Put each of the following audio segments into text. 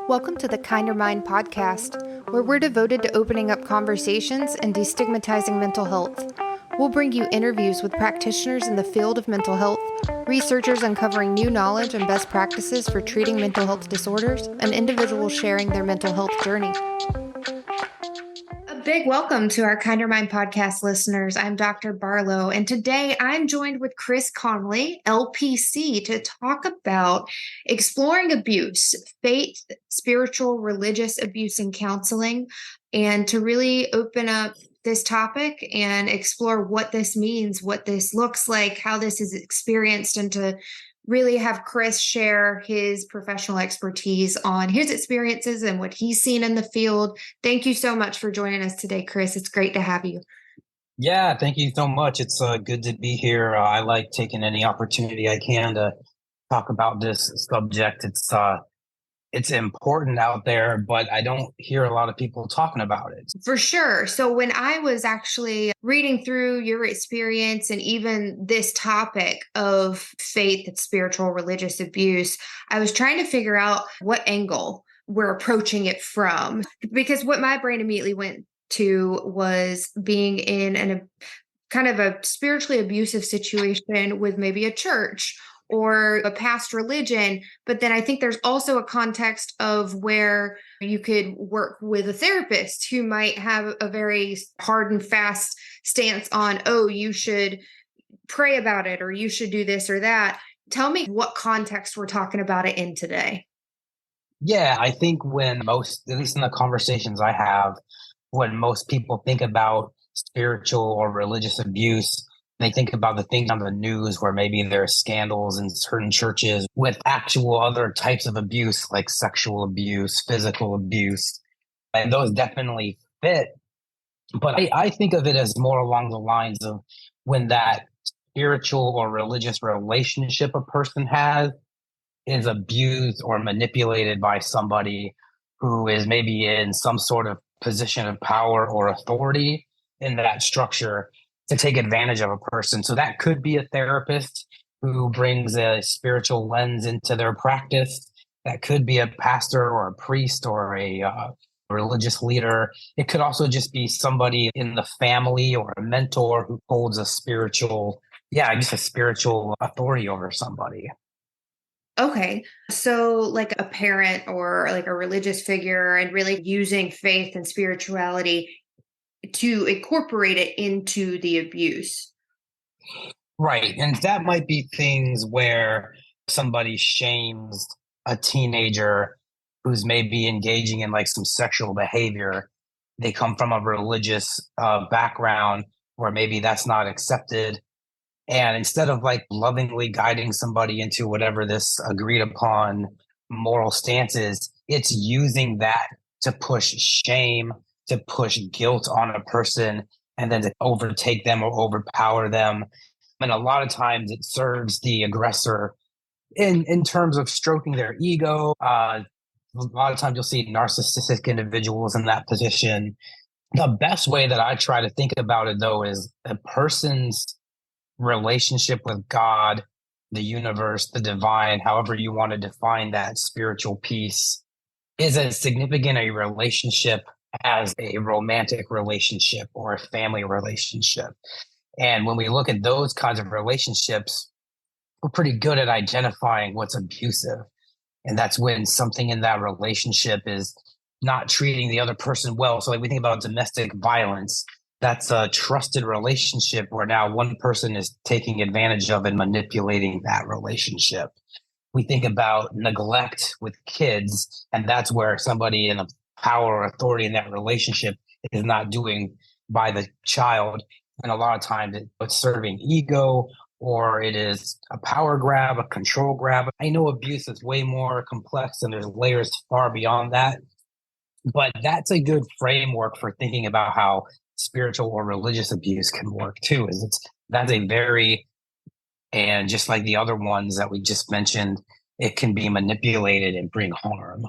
Welcome to the Kinder Mind podcast, where we're devoted to opening up conversations and destigmatizing mental health. We'll bring you interviews with practitioners in the field of mental health, researchers uncovering new knowledge and best practices for treating mental health disorders, and individuals sharing their mental health journey. A big welcome to our Kinder Mind podcast listeners. I'm Dr. Barlow, and today I'm joined with Chris Conley, LPC, to talk about exploring abuse, faith, spiritual, religious abuse in counseling, and to really open up this topic and explore what this means, what this looks like, how this is experienced, and to really have Chris share his professional expertise on his experiences and what he's seen in the field. Thank you so much for joining us today, Chris. It's great to have you. Yeah, thank you so much. It's good to be here. I like taking any opportunity I can to talk about this subject. It's important out there, but I don't hear a lot of people talking about it. For sure. So when I was actually reading through your experience and even this topic of faith and spiritual religious abuse, I was trying to figure out what angle we're approaching it from, because what my brain immediately went to was being in a kind of a spiritually abusive situation with maybe a church or a past religion. But then I think there's also a context of where you could work with a therapist who might have a very hard and fast stance on, oh, you should pray about it, or you should do this or that. Tell me what context we're talking about it in today. Yeah, I think when most, at least in the conversations I have, when most people think about spiritual or religious abuse, they think about the things on the news where maybe there are scandals in certain churches with actual other types of abuse, like sexual abuse, physical abuse, and those definitely fit. But I think of it as more along the lines of when that spiritual or religious relationship a person has is abused or manipulated by somebody who is maybe in some sort of position of power or authority in that structure to take advantage of a person. So that could be a therapist who brings a spiritual lens into their practice. That could be a pastor or a priest or a religious leader. It could also just be somebody in the family or a mentor who holds a spiritual authority over somebody. Okay. So like a parent or like a religious figure, and really using faith and spirituality to incorporate it into the abuse. Right. And that might be things where somebody shames a teenager who's maybe engaging in like some sexual behavior. They come from a religious background where maybe that's not accepted. And instead of like lovingly guiding somebody into whatever this agreed upon moral stance is, it's using that to push shame, to push guilt on a person, and then to overtake them or overpower them. And a lot of times it serves the aggressor in terms of stroking their ego. A lot of times you'll see narcissistic individuals in that position. The best way that I try to think about it, though, is a person's relationship with God, the universe, the divine, however you want to define that spiritual piece, is as significant a relationship as a romantic relationship or a family relationship. And when we look at those kinds of relationships, we're pretty good at identifying what's abusive. And that's when something in that relationship is not treating the other person well. So like we think about domestic violence, that's a trusted relationship where now one person is taking advantage of and manipulating that relationship. We think about neglect with kids, and that's where somebody in a power or authority in that relationship is not doing by the child. And a lot of times it's serving ego, or it is a power grab, a control grab. I know abuse is way more complex and there's layers far beyond that. But that's a good framework for thinking about how spiritual or religious abuse can work too. And just like the other ones that we just mentioned, it can be manipulated and bring harm.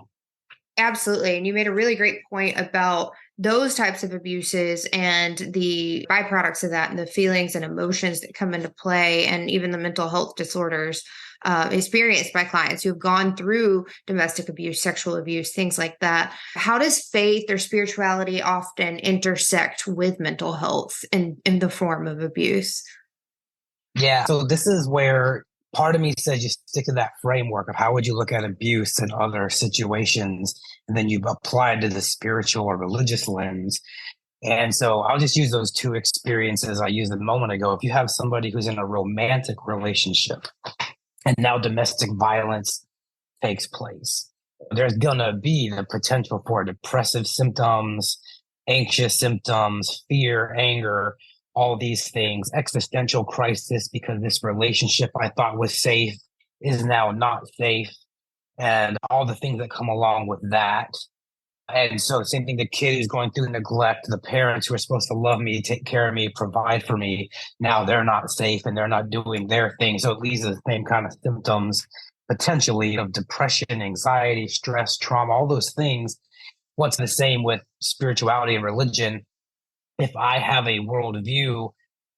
Absolutely. And you made a really great point about those types of abuses and the byproducts of that and the feelings and emotions that come into play, and even the mental health disorders experienced by clients who have gone through domestic abuse, sexual abuse, things like that. How does faith or spirituality often intersect with mental health in the form of abuse? Yeah. So this is where part of me says you stick to that framework of how would you look at abuse in other situations, and then you apply it to the spiritual or religious lens. And so I'll just use those two experiences I used a moment ago. If you have somebody who's in a romantic relationship and now domestic violence takes place, there's going to be the potential for depressive symptoms, anxious symptoms, fear, anger, all these things, existential crisis because this relationship I thought was safe is now not safe, and all the things that come along with that. And so, same thing, the kid who's going through neglect, the parents who are supposed to love me, take care of me, provide for me, now they're not safe and they're not doing their thing. So, it leads to the same kind of symptoms potentially of depression, anxiety, stress, trauma, all those things. What's the same with spirituality and religion? If I have a worldview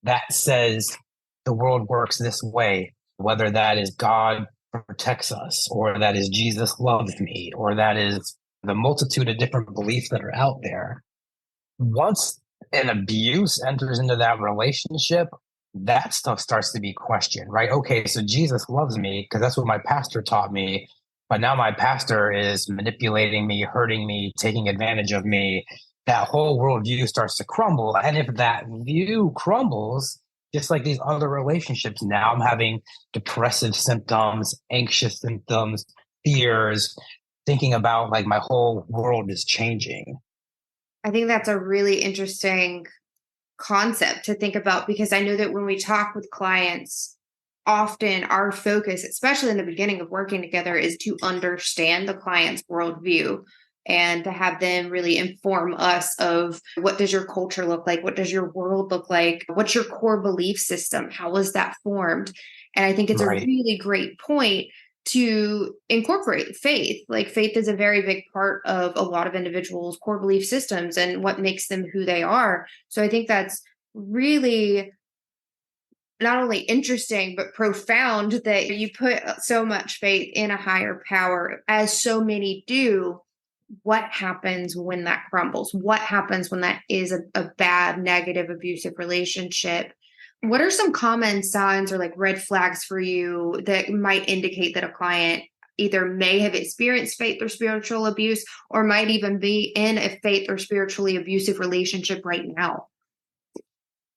that says the world works this way, whether that is God protects us, or that is Jesus loves me, or that is the multitude of different beliefs that are out there. Once an abuse enters into that relationship, that stuff starts to be questioned, right? Okay, so Jesus loves me because that's what my pastor taught me. But now my pastor is manipulating me, hurting me, taking advantage of me. That whole worldview starts to crumble. And if that view crumbles, just like these other relationships, now I'm having depressive symptoms, anxious symptoms, fears, thinking about like my whole world is changing. I think that's a really interesting concept to think about, because I know that when we talk with clients, often our focus, especially in the beginning of working together, is to understand the client's worldview and to have them really inform us of what does your culture look like? What does your world look like? What's your core belief system? How was that formed? And I think it's a Right. really great point to incorporate faith. Like faith is a very big part of a lot of individuals' core belief systems and what makes them who they are. So I think that's really not only interesting but profound that you put so much faith in a higher power, as so many do. What happens when that crumbles? What happens when that is a bad, negative, abusive relationship? What are some common signs or like red flags for you that might indicate that a client either may have experienced faith or spiritual abuse, or might even be in a faith or spiritually abusive relationship right now?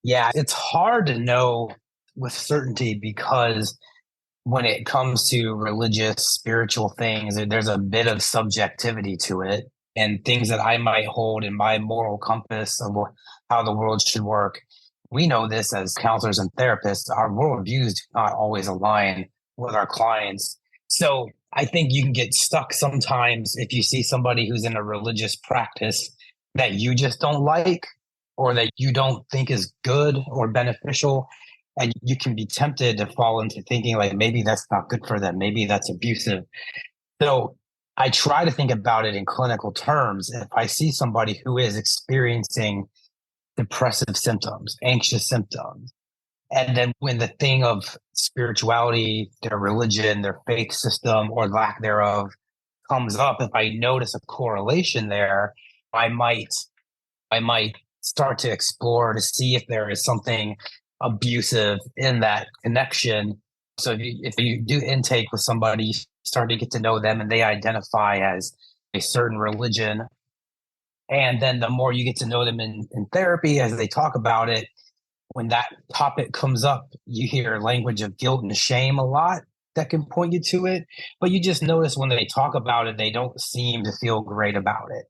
Yeah, it's hard to know with certainty because when it comes to religious, spiritual things, there's a bit of subjectivity to it, and things that I might hold in my moral compass of how the world should work. We know this as counselors and therapists. Our worldviews do not always align with our clients. So I think you can get stuck sometimes if you see somebody who's in a religious practice that you just don't like or that you don't think is good or beneficial, and you can be tempted to fall into thinking like maybe that's not good for them, maybe that's abusive. So I try to think about it in clinical terms. If I see somebody who is experiencing depressive symptoms, anxious symptoms, and then when the thing of spirituality, their religion, their faith system or lack thereof comes up, if I notice a correlation there, i might I might start to explore to see if there is something abusive in that connection. So if you do intake with somebody, you start to get to know them and they identify as a certain religion. And then the more you get to know them in therapy as they talk about it, when that topic comes up, you hear language of guilt and shame a lot that can point you to it. But you just notice when they talk about it, they don't seem to feel great about it.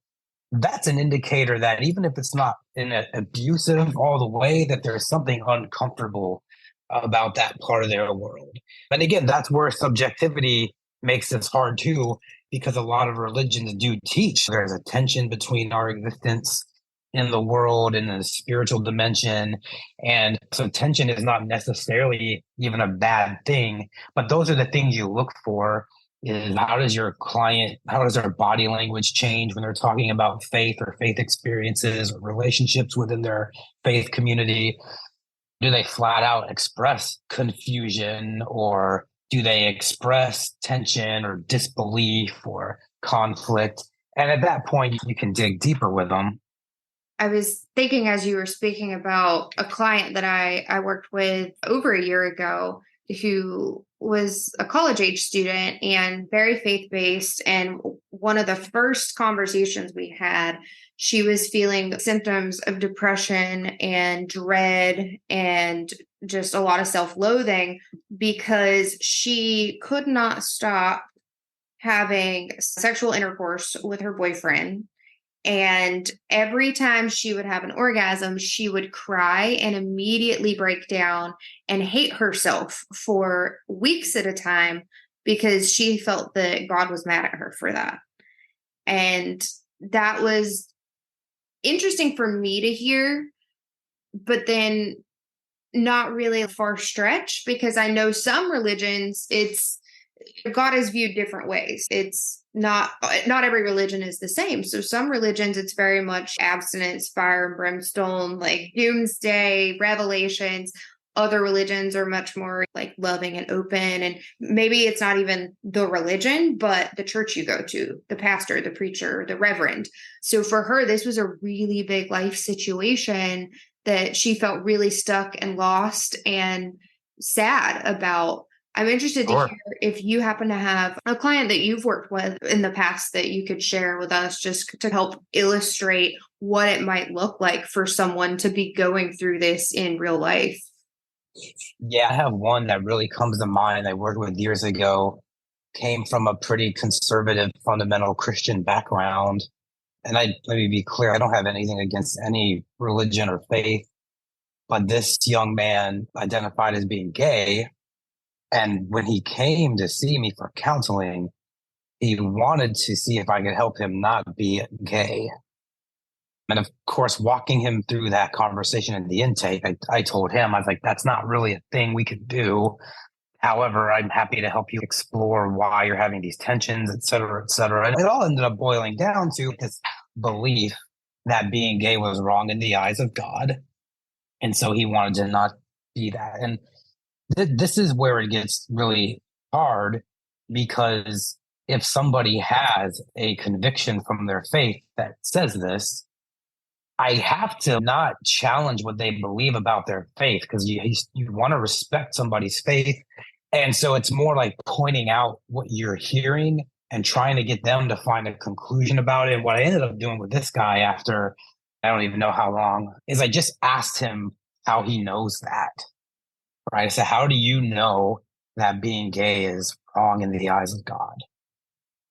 That's an indicator that even if it's not in a abusive all the way, that there's something uncomfortable about that part of their world. And again, that's where subjectivity makes this hard too, because a lot of religions do teach there's a tension between our existence in the world and the spiritual dimension. And so tension is not necessarily even a bad thing, but those are the things you look for. Is how does your client, how does their body language change when they're talking about faith or faith experiences or relationships within their faith community? Do they flat out express confusion or Do they express tension or disbelief or conflict? And at that point, you can dig deeper with them. I was thinking as you were speaking about a client that I worked with over a year ago who was a college age student and very faith based. And one of the first conversations we had, she was feeling symptoms of depression and dread and just a lot of self loathing because she could not stop having sexual intercourse with her boyfriend, and every time she would have an orgasm, she would cry and immediately break down and hate herself for weeks at a time because she felt that God was mad at her for that. And that was interesting for me to hear, but then not really a far stretch because I know some religions, it's God is viewed different ways. It's not every religion is the same. So some religions it's very much abstinence, fire and brimstone, like doomsday, revelations. Other religions are much more like loving and open. And maybe it's not even the religion, but the church you go to, the pastor, the preacher, the reverend. So for her, this was a really big life situation that she felt really stuck and lost and sad about. I'm interested to hear Or if you happen to have a client that you've worked with in the past that you could share with us just to help illustrate what it might look like for someone to be going through this in real life. yeah, I have one that really comes to mind. I worked with years ago, came from a pretty conservative, fundamental Christian background. And let me be clear, I don't have anything against any religion or faith, but this young man identified as being gay. And when he came to see me for counseling, he wanted to see if I could help him not be gay. And of course, walking him through that conversation in the intake, I told him, I was like, that's not really a thing we could do. However, I'm happy to help you explore why you're having these tensions, et cetera, et cetera. And it all ended up boiling down to this belief that being gay was wrong in the eyes of God. And so he wanted to not be that. And this is where it gets really hard because if somebody has a conviction from their faith that says this, I have to not challenge what they believe about their faith because you want to respect somebody's faith. And so it's more like pointing out what you're hearing and trying to get them to find a conclusion about it. What I ended up doing with this guy after I don't even know how long is I just asked him how he knows that. Right. I said, how do you know that being gay is wrong in the eyes of God?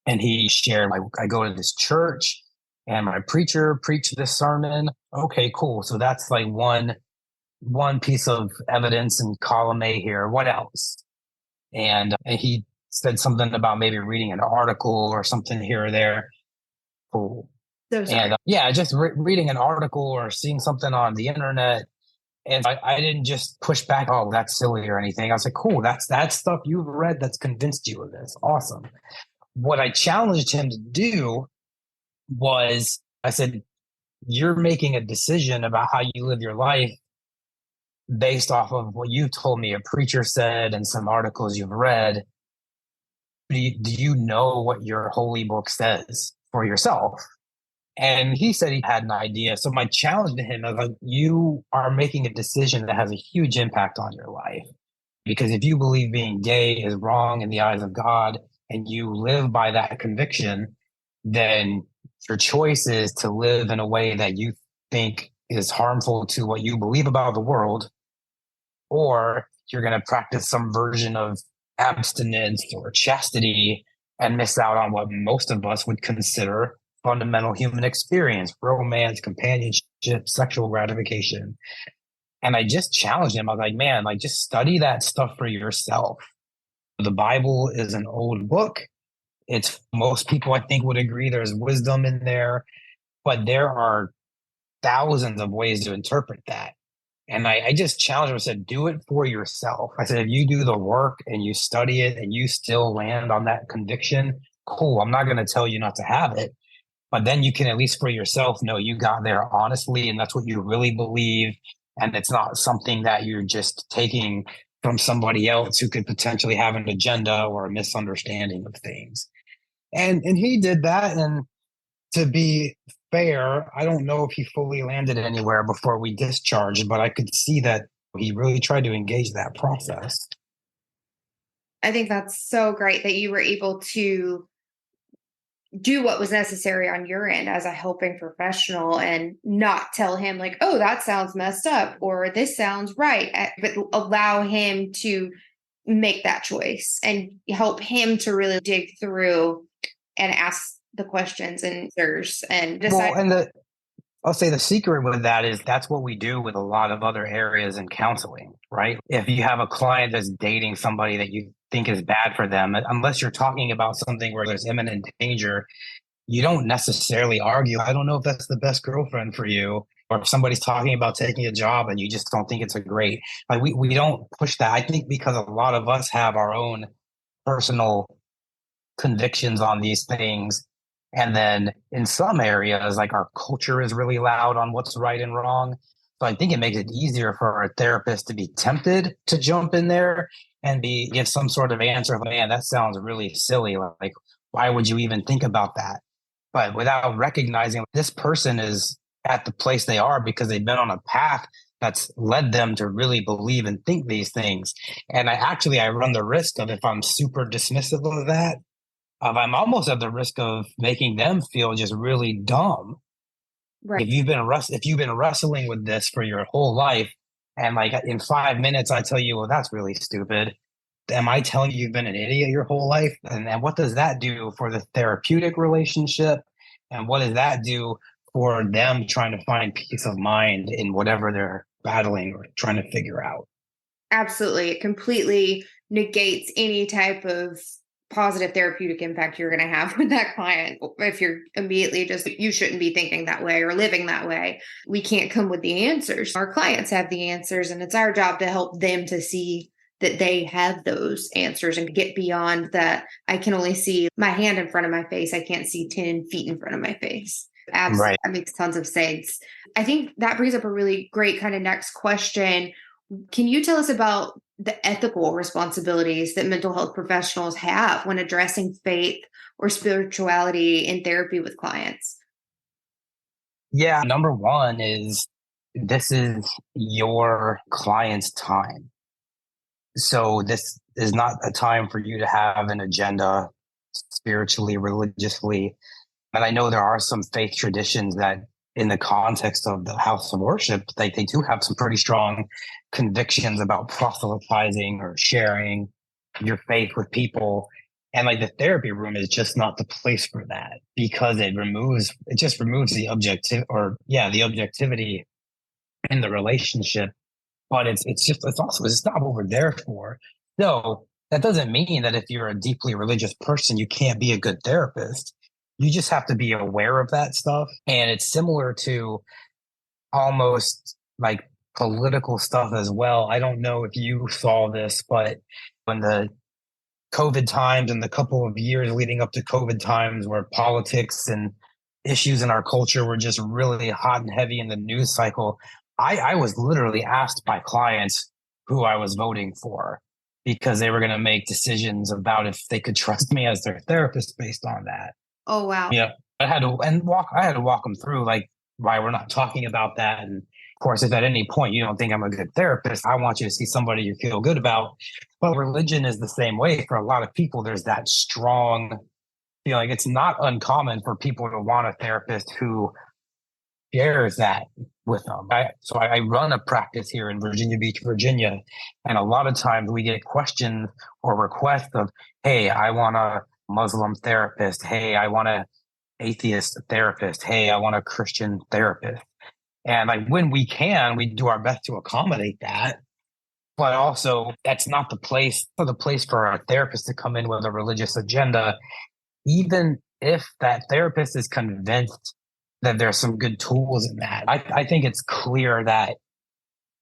And he shared, like, I go to this church and my preacher preached this sermon. Okay, cool. So that's like one piece of evidence in column A here. What else? And he said something about maybe reading an article or something here or there. Cool. And yeah, just reading an article or seeing something on the internet. And I didn't just push back, oh, that's silly or anything. I was like, cool, that's stuff you've read that's convinced you of this. Awesome. What I challenged him to do was I said, you're making a decision about how you live your life based off of what you told me a preacher said and some articles you've read. Do you know what your holy book says for yourself? And he said he had an idea. So my challenge to him is like, you are making a decision that has a huge impact on your life. Because if you believe being gay is wrong in the eyes of God and you live by that conviction, then your choice is to live in a way that you think is harmful to what you believe about the world, or you're going to practice some version of abstinence or chastity and miss out on what most of us would consider fundamental human experience, romance, companionship, sexual gratification. And I just challenged him. I was like, man, like just study that stuff for yourself. The Bible is an old book. It's most people I think would agree there's wisdom in there, but there are thousands of ways to interpret that. And I just challenged him. I said, do it for yourself. I said, if you do the work and you study it and you still land on that conviction, cool. I'm not going to tell you not to have it. But then you can at least for yourself know you got there honestly, and that's what you really believe. And it's not something that you're just taking from somebody else who could potentially have an agenda or a misunderstanding of things. And he did that. And to be fair, I don't know if he fully landed anywhere before we discharged, but I could see that he really tried to engage that process. I think that's so great that you were able to do what was necessary on your end as a helping professional and not tell him like, oh, that sounds messed up or this sounds right, but allow him to make that choice and help him to really dig through and ask the questions and answers and decide. Well, and I'll say the secret with that is that's what we do with a lot of other areas in counseling, right? If you have a client that's dating somebody that you think is bad for them, unless you're talking about something where there's imminent danger, you don't necessarily argue. I don't know if that's the best girlfriend for you. Or if somebody's talking about taking a job and you just don't think it's a great, like we don't push that. I think because a lot of us have our own personal convictions on these things. And then in some areas, like our culture is really loud on what's right and wrong. So I think it makes it easier for a therapist to be tempted to jump in there and give some sort of answer of, man, that sounds really silly. Like, why would you even think about that? But without recognizing this person is at the place they are because they've been on a path that's led them to really believe and think these things. And I run the risk of, if I'm super dismissive of that, I'm almost at the risk of making them feel just really dumb. Right. If you've been wrestling with this for your whole life, and like in 5 minutes I tell you, well, that's really stupid. Am I telling you you've been an idiot your whole life? And what does that do for the therapeutic relationship? And what does that do for them trying to find peace of mind in whatever they're battling or trying to figure out? Absolutely. It completely negates any type of positive therapeutic impact you're going to have with that client if you're immediately just, you shouldn't be thinking that way or living that way. We can't come with the answers. Our clients have the answers, and it's our job to help them to see that they have those answers and get beyond that. I can only see my hand in front of my face. I can't see 10 feet in front of my face. Absolutely. Right. That makes tons of sense. I think that brings up a really great kind of next question. Can you tell us about the ethical responsibilities that mental health professionals have when addressing faith or spirituality in therapy with clients? Yeah. Number one is, this is your client's time. So this is not a time for you to have an agenda spiritually, religiously. And I know there are some faith traditions that, in the context of the house of worship, they do have some pretty strong convictions about proselytizing or sharing your faith with people. And like the therapy room is just not the place for that, because it just removes the the objectivity in the relationship. But it's not what we're there for. So that doesn't mean that if you're a deeply religious person, you can't be a good therapist. You just have to be aware of that stuff. And it's similar to almost like political stuff as well. I don't know if you saw this, but when the COVID times and the couple of years leading up to COVID times, where politics and issues in our culture were just really hot and heavy in the news cycle, I was literally asked by clients who I was voting for, because they were going to make decisions about if they could trust me as their therapist based on that. Oh, wow. Yeah. I had to walk them through like why we're not talking about that. And of course, if at any point you don't think I'm a good therapist, I want you to see somebody you feel good about. But religion is the same way for a lot of people. There's that strong feeling. It's not uncommon for people to want a therapist who shares that with them. So I run a practice here in Virginia Beach, Virginia. And a lot of times we get questions or requests of, hey, I want a Muslim therapist. Hey, I want an atheist therapist. Hey, I want a Christian therapist. And like when we can, we do our best to accommodate that. But also, that's not the place for a therapist to come in with a religious agenda, even if that therapist is convinced that there's some good tools in that. I think it's clear that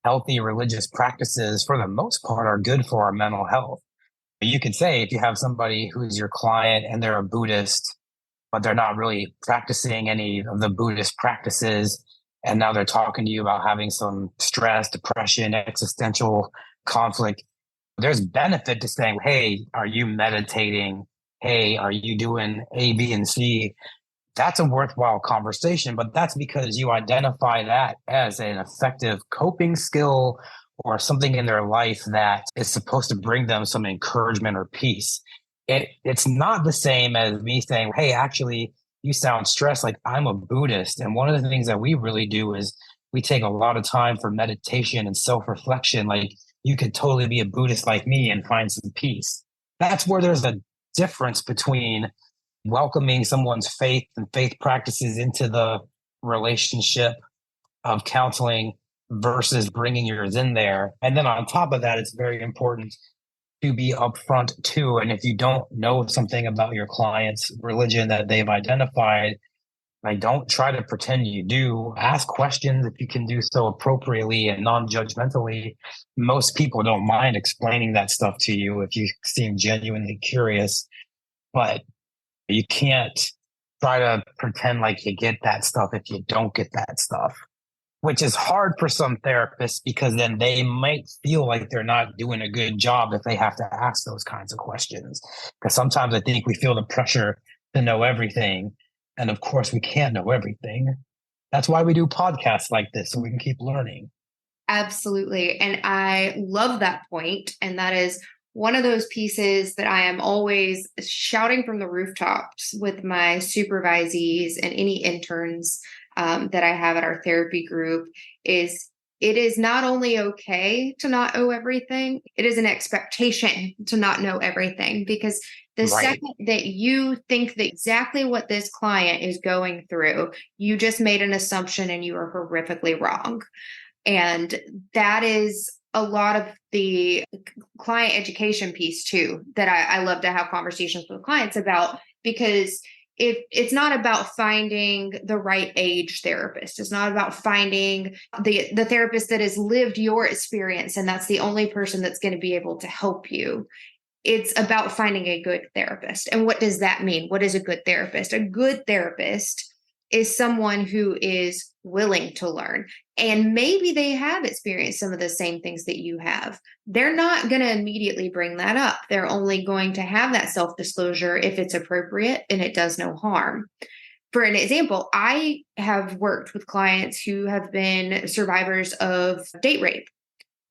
healthy religious practices, for the most part, are good for our mental health. You could say if you have somebody who's your client and they're a Buddhist, but they're not really practicing any of the Buddhist practices, and now they're talking to you about having some stress, depression, existential conflict, There's benefit to saying, hey, are you meditating? Hey, are you doing A, B, and C? That's a worthwhile conversation, but that's because you identify that as an effective coping skill or something in their life that is supposed to bring them some encouragement or peace. It's not the same as me saying, hey, actually, you sound stressed. Like, I'm a Buddhist. And one of the things that we really do is we take a lot of time for meditation and self reflection. Like, you could totally be a Buddhist like me and find some peace. That's where there's a difference between welcoming someone's faith and faith practices into the relationship of counseling versus bringing yours in there. And then on top of that, it's very important to be upfront too. And if you don't know something about your client's religion that they've identified, like, don't try to pretend you do. Ask questions if you can do so appropriately and non-judgmentally. Most people don't mind explaining that stuff to you if you seem genuinely curious, but you can't try to pretend like you get that stuff if you don't get that stuff, which is hard for some therapists because then they might feel like they're not doing a good job if they have to ask those kinds of questions. Because sometimes I think we feel the pressure to know everything. And of course, we can't know everything. That's why we do podcasts like this, so we can keep learning. Absolutely. And I love that point. And that is one of those pieces that I am always shouting from the rooftops with my supervisees and any interns that I have at our therapy group is it is not only okay to not know everything, it is an expectation to not know everything, because the Right. second that you think that exactly what this client is going through, you just made an assumption and you are horrifically wrong. And that is a lot of the client education piece too, that I love to have conversations with clients about, because if it's not about finding the right age therapist, it's not about finding the therapist that has lived your experience and that's the only person that's going to be able to help you. It's about finding a good therapist. And what does that mean? What is a good therapist? A good therapist is someone who is willing to learn. And maybe they have experienced some of the same things that you have. They're not going to immediately bring that up. They're only going to have that self-disclosure if it's appropriate and it does no harm. For an example, I have worked with clients who have been survivors of date rape.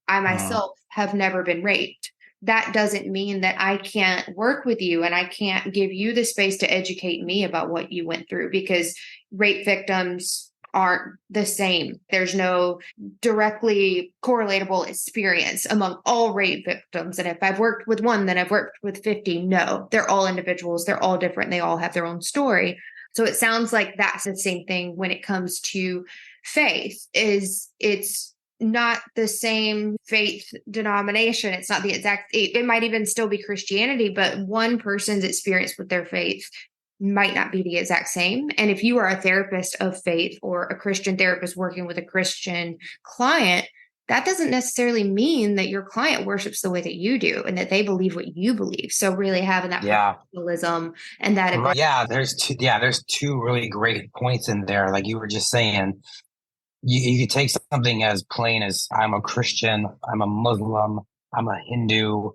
I myself have never been raped. That doesn't mean that I can't work with you and I can't give you the space to educate me about what you went through, because rape victims aren't the same. There's no directly correlatable experience among all rape victims. And if I've worked with one, then I've worked with 50. No, they're all individuals. They're all different. They all have their own story. So it sounds like that's the same thing when it comes to faith. Is it's not the same faith denomination. It's not the exact, it might even still be Christianity, but one person's experience with their faith might not be the exact same. And if you are a therapist of faith or a Christian therapist working with a Christian client, that doesn't necessarily mean that your client worships the way that you do and that they believe what you believe. So really having that professionalism and that ability. There's two really great points in there. Like you were just saying, you could take something as plain as I'm a Christian, I'm a Muslim, I'm a Hindu,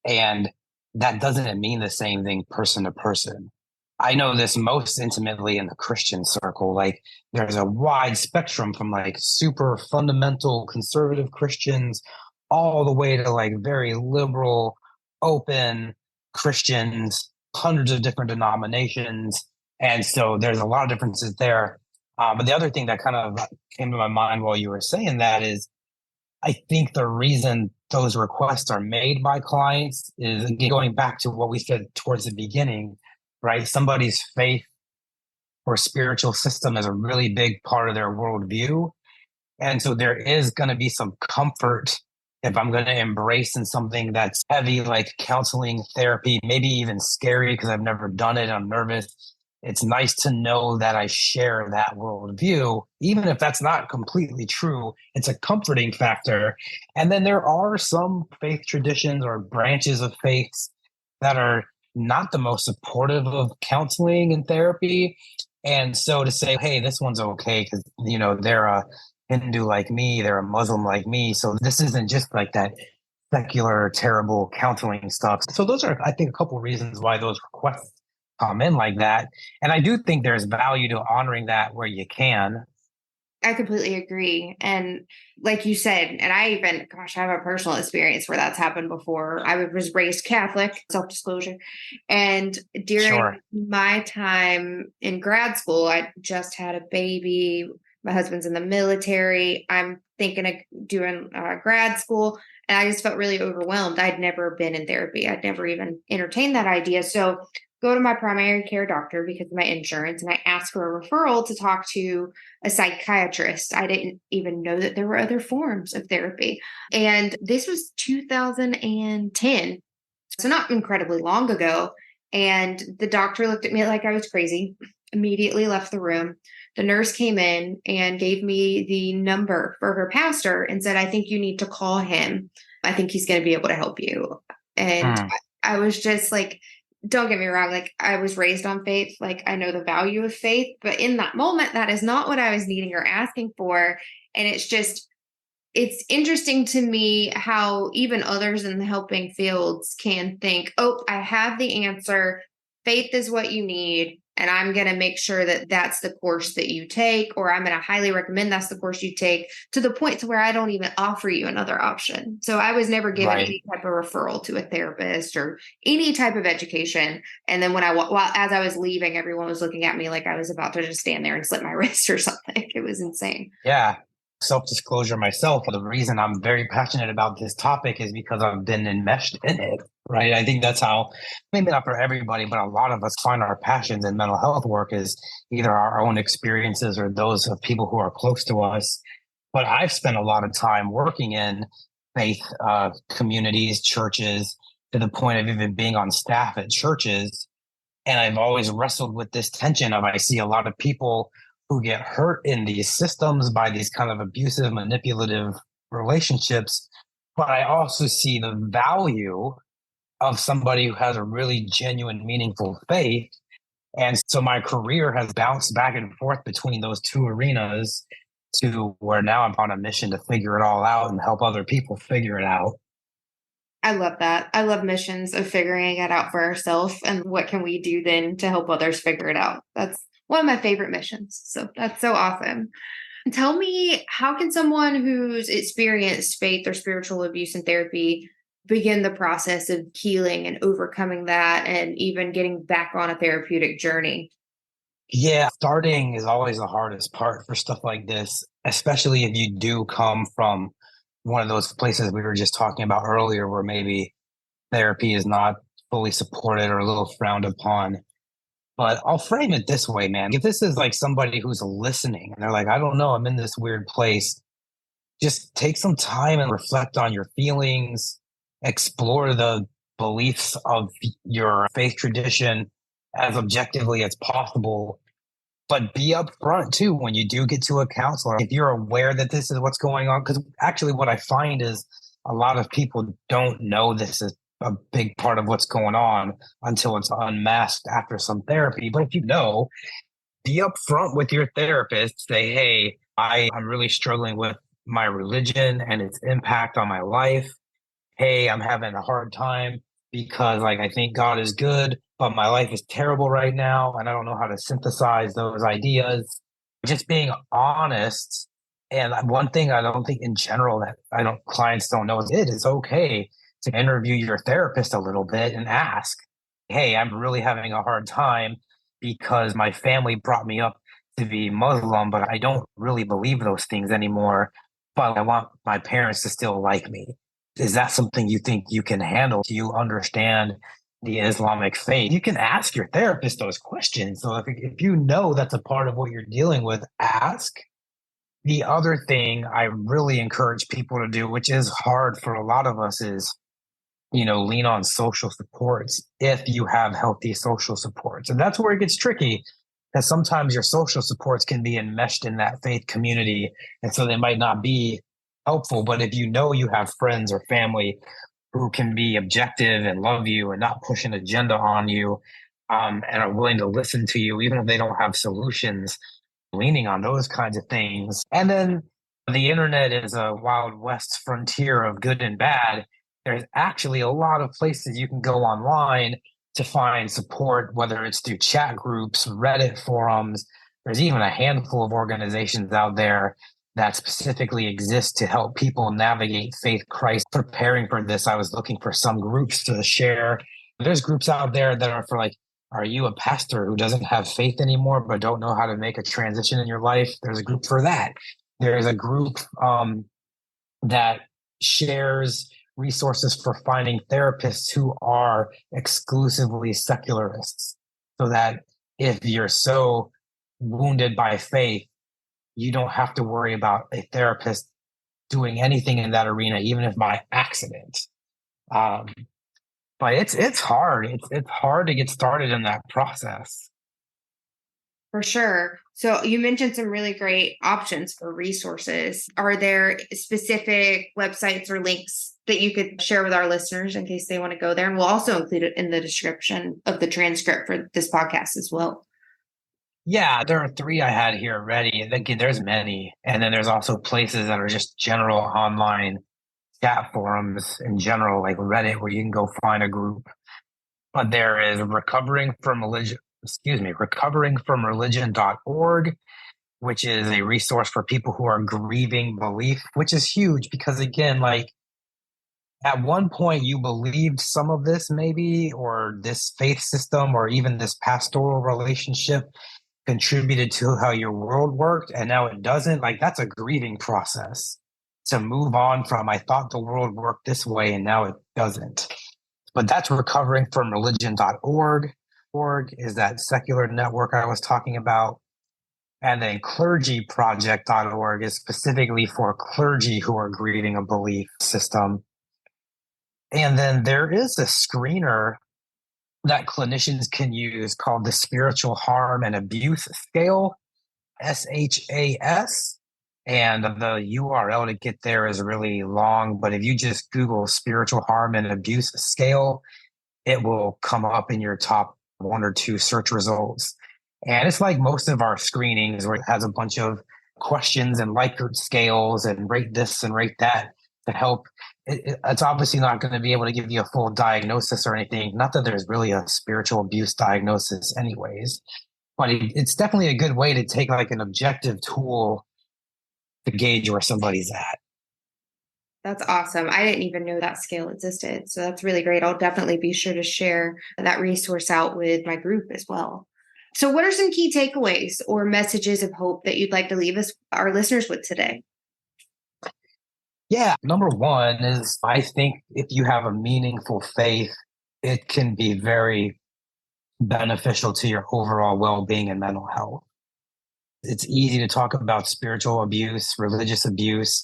and that doesn't mean the same thing person to person. I know this most intimately in the Christian circle. Like, there's a wide spectrum from like super fundamental conservative Christians all the way to like very liberal, open Christians, hundreds of different denominations. And so there's a lot of differences there. But the other thing that kind of came to my mind while you were saying that is, I think the reason those requests are made by clients is, going back to what we said towards the beginning, right? Somebody's faith or spiritual system is a really big part of their worldview. And so there is going to be some comfort if I'm going to embrace in something that's heavy, like counseling, therapy, maybe even scary because I've never done it. I'm nervous. It's nice to know that I share that worldview, even if that's not completely true. It's a comforting factor. And then there are some faith traditions or branches of faiths that are not the most supportive of counseling and therapy. And so to say, hey, this one's okay because, they're a Hindu like me, they're a Muslim like me. So this isn't just like that secular, terrible counseling stuff. So those are, I think, a couple of reasons why those requests come in like that. And I do think there's value to honoring that where you can. I completely agree. And like you said, and I even, gosh, I have a personal experience where that's happened before. I was raised Catholic, self disclosure. And during Sure. my time in grad school, I just had a baby. My husband's in the military. I'm thinking of doing grad school. And I just felt really overwhelmed. I'd never been in therapy, I'd never even entertained that idea. So go to my primary care doctor because of my insurance, and I asked for a referral to talk to a psychiatrist. I didn't even know that there were other forms of therapy. And this was 2010, so not incredibly long ago. And the doctor looked at me like I was crazy, immediately left the room. The nurse came in and gave me the number for her pastor and said, I think you need to call him. I think he's going to be able to help you. And Mm, I was just like, don't get me wrong, like I was raised on faith, like I know the value of faith, but in that moment, that is not what I was needing or asking for. And it's interesting to me how even others in the helping fields can think, oh, I have the answer. Faith is what you need. And I'm going to make sure that that's the course that you take, or I'm going to highly recommend that's the course you take, to the point to where I don't even offer you another option. So I was never given right. any type of referral to a therapist or any type of education. And then when while as I was leaving, everyone was looking at me like I was about to just stand there and slip my wrist or something. It was insane. Yeah. Self disclosure myself, the reason I'm very passionate about this topic is because I've been enmeshed in it, right? I think that's how, maybe not for everybody, but a lot of us find our passions in mental health work is either our own experiences or those of people who are close to us. But I've spent a lot of time working in faith communities, churches, to the point of even being on staff at churches. And I've always wrestled with this tension of I see a lot of people who get hurt in these systems by these kind of abusive, manipulative relationships. But I also see the value of somebody who has a really genuine, meaningful faith. And so my career has bounced back and forth between those two arenas to where now I'm on a mission to figure it all out and help other people figure it out. I love that. I love missions of figuring it out for ourselves and what can we do then to help others figure it out. That's one of my favorite missions. So that's so awesome. Tell me, how can someone who's experienced faith or spiritual abuse in therapy begin the process of healing and overcoming that and even getting back on a therapeutic journey? Yeah, starting is always the hardest part for stuff like this, especially if you do come from one of those places we were just talking about earlier, where maybe therapy is not fully supported or a little frowned upon. But I'll frame it this way, man. If this is like somebody who's listening and they're like, I don't know, I'm in this weird place, just take some time and reflect on your feelings, explore the beliefs of your faith tradition as objectively as possible, but be upfront too when you do get to a counselor. If you're aware that this is what's going on, because actually what I find is a lot of people don't know this is a big part of what's going on until it's unmasked after some therapy. But if you know, be upfront with your therapist. Say, hey, I'm really struggling with my religion and its impact on my life. Hey, I'm having a hard time because like I think God is good, but my life is terrible right now and I don't know how to synthesize those ideas. Just being honest. And one thing I don't think in general that I don't clients don't know is it is okay to interview your therapist a little bit and ask, hey, I'm really having a hard time because my family brought me up to be Muslim, but I don't really believe those things anymore. But I want my parents to still like me. Is that something you think you can handle? Do you understand the Islamic faith? You can ask your therapist those questions. So if you know that's a part of what you're dealing with, ask. The other thing I really encourage people to do, which is hard for a lot of us, is lean on social supports if you have healthy social supports. And that's where it gets tricky because sometimes your social supports can be enmeshed in that faith community. And so they might not be helpful. But if you know you have friends or family who can be objective and love you and not push an agenda on you, and are willing to listen to you, even if they don't have solutions, leaning on those kinds of things. And then the internet is a wild west frontier of good and bad. there's actually a lot of places you can go online to find support, whether it's through chat groups, Reddit forums. There's even a handful of organizations out there that specifically exist to help people navigate faith crisis. Preparing for this, I was looking for some groups to share. There's groups out there that are for like, are you a pastor who doesn't have faith anymore but don't know how to make a transition in your life? There's a group for that. There's a group that shares resources for finding therapists who are exclusively secularists, so that if you're so wounded by faith, you don't have to worry about a therapist doing anything in that arena, even if by accident. Um, but it's hard. It's hard to get started in that process. For sure. So you mentioned some really great options for resources. Are there specific websites or links that you could share with our listeners in case they want to go there? And we'll also include it in the description of the transcript for this podcast as well. Yeah, there are three I had here ready. Again, there's many. And then there's also places that are just general online chat forums in general, like Reddit, where you can go find a group. But there is recoveringfromreligion.org, which is a resource for people who are grieving belief, which is huge because, again, like at one point you believed some of this maybe, or this faith system, or even this pastoral relationship contributed to how your world worked, and now it doesn't. Like, that's a grieving process to move on from, I thought the world worked this way and now it doesn't. But that's recoveringfromreligion.org. Org is that secular network I was talking about. And then clergyproject.org is specifically for clergy who are grieving a belief system. And then there is a screener that clinicians can use called the Spiritual Harm and Abuse Scale, SHAS. And the URL to get there is really long, but if you just Google Spiritual Harm and Abuse Scale, it will come up in your top one or two search results. And it's like most of our screenings, where it has a bunch of questions and Likert scales and rate this and rate that to help. It's obviously not going to be able to give you a full diagnosis or anything. Not that there's really a spiritual abuse diagnosis anyways, but it's definitely a good way to take like an objective tool to gauge where somebody's at. That's awesome. I didn't even know that scale existed. So that's really great. I'll definitely be sure to share that resource out with my group as well. So what are some key takeaways or messages of hope that you'd like to leave our listeners with today? Yeah, number one is, I think if you have a meaningful faith, it can be very beneficial to your overall well-being and mental health. It's easy to talk about spiritual abuse, religious abuse.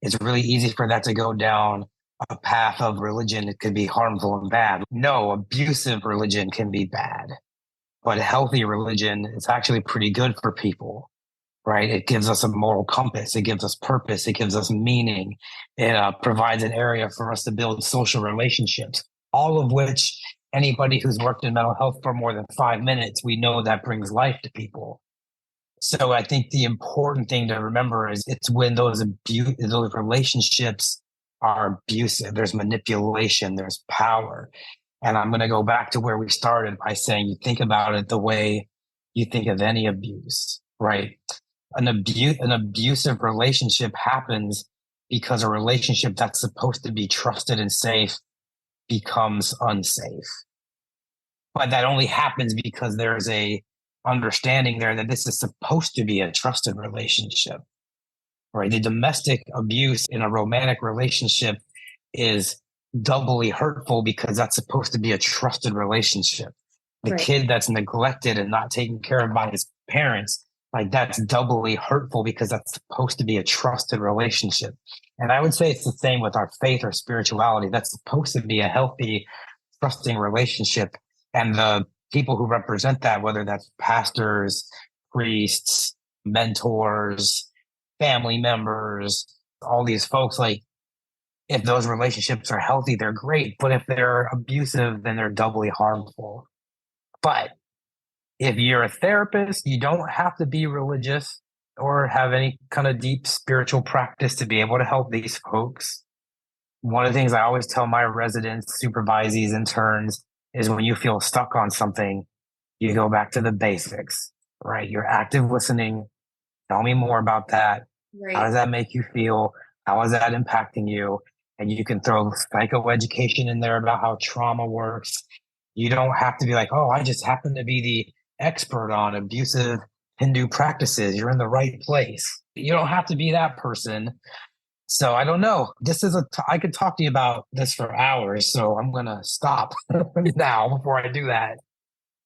It's really easy for that to go down a path of religion. It could be harmful and bad. No, abusive religion can be bad, but a healthy religion is actually pretty good for people, right? It gives us a moral compass. It gives us purpose. It gives us meaning. It provides an area for us to build social relationships, all of which anybody who's worked in mental health for more than 5 minutes, we know that brings life to people. So I think the important thing to remember is it's when those relationships are abusive, there's manipulation, there's power. And I'm going to go back to where we started by saying, you think about it the way you think of any abuse, right? An abusive relationship happens because a relationship that's supposed to be trusted and safe becomes unsafe. But that only happens because there's a understanding there that this is supposed to be a trusted relationship, right? The domestic abuse in a romantic relationship is doubly hurtful because that's supposed to be a trusted relationship. The kid that's neglected and not taken care of by his parents, like, that's doubly hurtful because that's supposed to be a trusted relationship. And I would say it's the same with our faith or spirituality. That's supposed to be a healthy, trusting relationship. And the people who represent that, whether that's pastors, priests, mentors, family members, all these folks, like, if those relationships are healthy, they're great. But if they're abusive, then they're doubly harmful. But if you're a therapist, you don't have to be religious or have any kind of deep spiritual practice to be able to help these folks. One of the things I always tell my residents, supervisees, interns is when you feel stuck on something, you go back to the basics, right? You're active listening. Tell me more about that. How Right. does that make you feel? How is that impacting you? And you can throw psychoeducation in there about how trauma works. You don't have to be like, oh, I just happen to be the expert on abusive Hindu practices. You're in the right place. You don't have to be that person. So I don't know. I could talk to you about this for hours. So I'm going to stop now before I do that.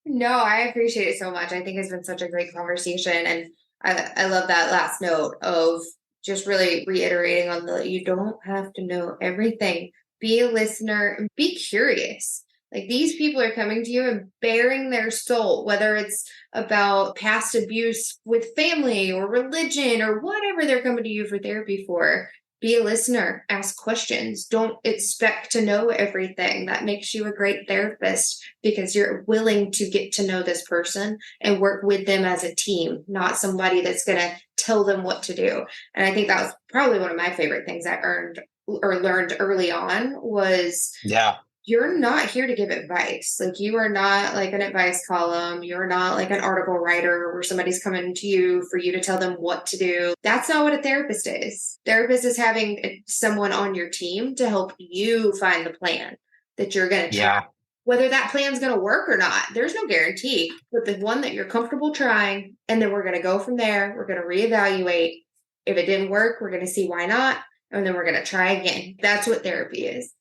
No, I appreciate it so much. I think it's been such a great conversation. And I love that last note of just really reiterating on the you don't have to know everything. Be a listener and be curious. Like these people are coming to you and bearing their soul, whether it's about past abuse with family or religion or whatever they're coming to you for therapy for. Be a listener, ask questions. Don't expect to know everything. That makes you a great therapist because you're willing to get to know this person and work with them as a team, not somebody that's going to tell them what to do. And I think that was probably one of my favorite things I earned or learned early on was Yeah. you're not here to give advice. Like you are not like an advice column. You're not like an article writer where somebody's coming to you for you to tell them what to do. That's not what a therapist is. Therapist is having someone on your team to help you find the plan that you're going to try. Yeah. Whether that plan's going to work or not, there's no guarantee, but the one that you're comfortable trying, and then we're going to go from there. We're going to reevaluate. If it didn't work, we're going to see why not. And then we're going to try again. That's what therapy is.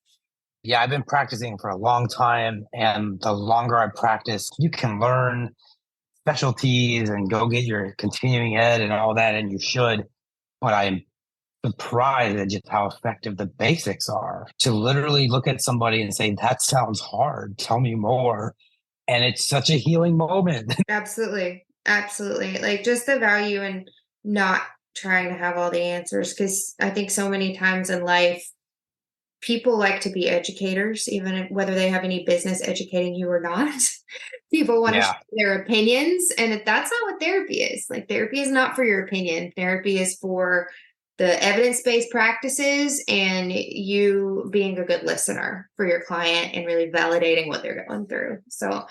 Yeah, I've been practicing for a long time. And the longer I practice, you can learn specialties and go get your continuing ed and all that. And you should. But I'm surprised at just how effective the basics are to literally look at somebody and say, that sounds hard. Tell me more. And it's such a healing moment. Absolutely. Absolutely. Like just the value in not trying to have all the answers. Because I think so many times in life, people like to be educators, even whether they have any business educating you or not. People want to share Yeah. their opinions. And that's not what therapy is. Like therapy is not for your opinion. Therapy is for the evidence-based practices and you being a good listener for your client and really validating what they're going through. So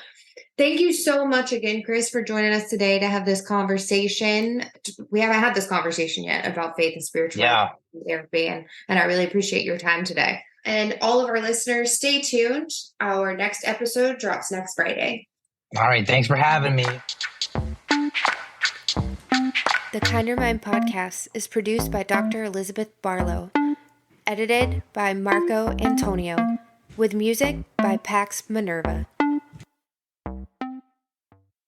thank you so much again, Chris, for joining us today to have this conversation. We haven't had this conversation yet about faith and spirituality Yeah. therapy, and I really appreciate your time today. And all of our listeners, stay tuned. Our next episode drops next Friday. All right. Thanks for having me. The Kinder Mind podcast is produced by Dr. Elizabeth Barlow, edited by Marco Antonio, with music by Pax Minerva.